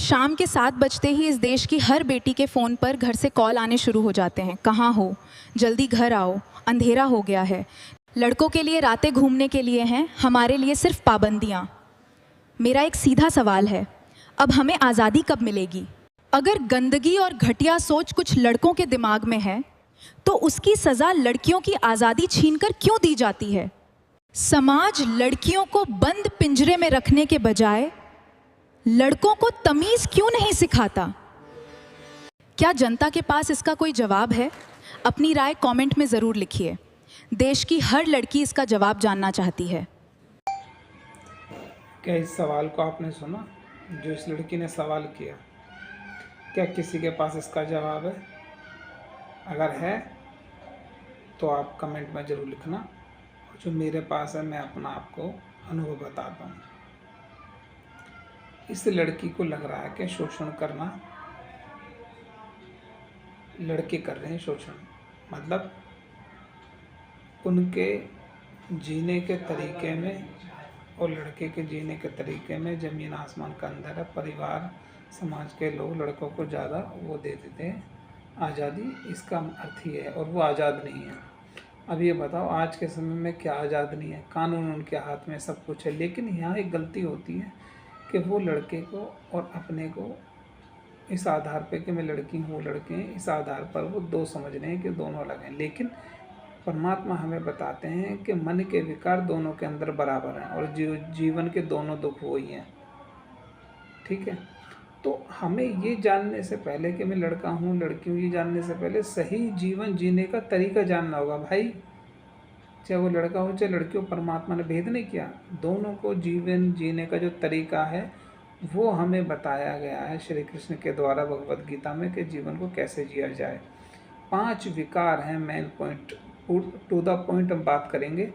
शाम के 7 बजते ही इस देश की हर बेटी के फ़ोन पर घर से कॉल आने शुरू हो जाते हैं। कहाँ हो, जल्दी घर आओ, अंधेरा हो गया है। लड़कों के लिए रातें घूमने के लिए हैं, हमारे लिए सिर्फ पाबंदियाँ। मेरा एक सीधा सवाल है, अब हमें आज़ादी कब मिलेगी? अगर गंदगी और घटिया सोच कुछ लड़कों के दिमाग में है तो उसकी सज़ा लड़कियों की आज़ादी छीनकर क्यों दी जाती है? समाज लड़कियों को बंद पिंजरे में रखने के बजाय लड़कों को तमीज़ क्यों नहीं सिखाता? क्या जनता के पास इसका कोई जवाब है? अपनी राय कमेंट में ज़रूर लिखिए। देश की हर लड़की इसका जवाब जानना चाहती है। क्या इस सवाल को आपने सुना जो इस लड़की ने सवाल किया? क्या किसी के पास इसका जवाब है? अगर है तो आप कमेंट में ज़रूर लिखना। और जो मेरे पास है मैं अपना आपको अनुभव बताता हूँ। इस लड़की को लग रहा है कि शोषण करना लड़के कर रहे हैं। शोषण मतलब उनके जीने के तरीके में और लड़के के जीने के तरीके में ज़मीन आसमान का अंतर है। परिवार समाज के लोग लड़कों को ज़्यादा वो दे देते हैं आज़ादी, इसका अर्थ ही है। और वो आज़ाद नहीं है। अब ये बताओ आज के समय में क्या आज़ाद नहीं है? कानून उनके हाथ में सब कुछ है, लेकिन यहाँ एक गलती होती है कि वो लड़के को और अपने को इस आधार पे कि मैं लड़की हूँ वो लड़के हैं, इस आधार पर वो दो समझ रहे हैं कि दोनों अलग हैं। लेकिन परमात्मा हमें बताते हैं कि मन के विकार दोनों के अंदर बराबर हैं और जीवन के दोनों दुख वही हैं। ठीक है, तो हमें ये जानने से पहले कि मैं लड़का हूँ लड़की हूँ, ये जानने से पहले सही जीवन जीने का तरीका जानना होगा भाई। चाहे वो लड़का हो चाहे लड़की हो, परमात्मा ने भेद नहीं किया। दोनों को जीवन जीने का जो तरीका है वो हमें बताया गया है श्री कृष्ण के द्वारा भगवद गीता में कि जीवन को कैसे जिया जाए। 5 विकार हैं, main point, to the point हम बात करेंगे,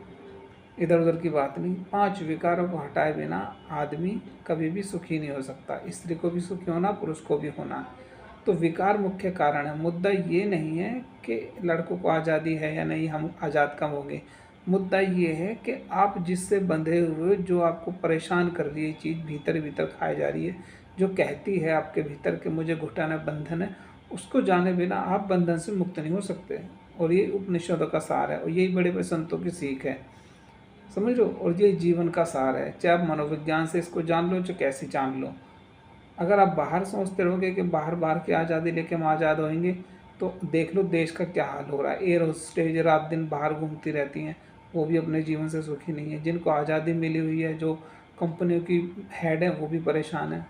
इधर उधर की बात नहीं। 5 विकारों को हटाए बिना आदमी कभी भी सुखी नहीं हो सकता। स्त्री को भी सुखी होना, पुरुष को भी होना। तो विकार मुख्य कारण है। मुद्दा ये नहीं है कि लड़कों को आज़ादी है या नहीं, हम आज़ाद कम होंगे। मुद्दा ये है कि आप जिससे बंधे हुए, जो आपको परेशान कर रही है चीज़, भीतर भीतर खाई जा रही है, जो कहती है आपके भीतर कि मुझे घुटाना बंधन है, उसको जाने बिना आप बंधन से मुक्त नहीं हो सकते। और ये उपनिषदों का सार है और यही बड़े बड़े संतों की सीख है, समझ लो। और ये जीवन का सार है। चाहे आप मनोविज्ञान से इसको जान लो चाहे कैसे जान लो। अगर आप बाहर सोचते रहोगे कि बाहर की आज़ादी लेके हम आज़ाद होंगे, तो देख लो देश का क्या हाल हो रहा है। एयर होस्टेज रात दिन बाहर घूमती रहती हैं, वो भी अपने जीवन से सुखी नहीं है। जिनको आज़ादी मिली हुई है, जो कंपनियों की हेड है, वो भी परेशान है।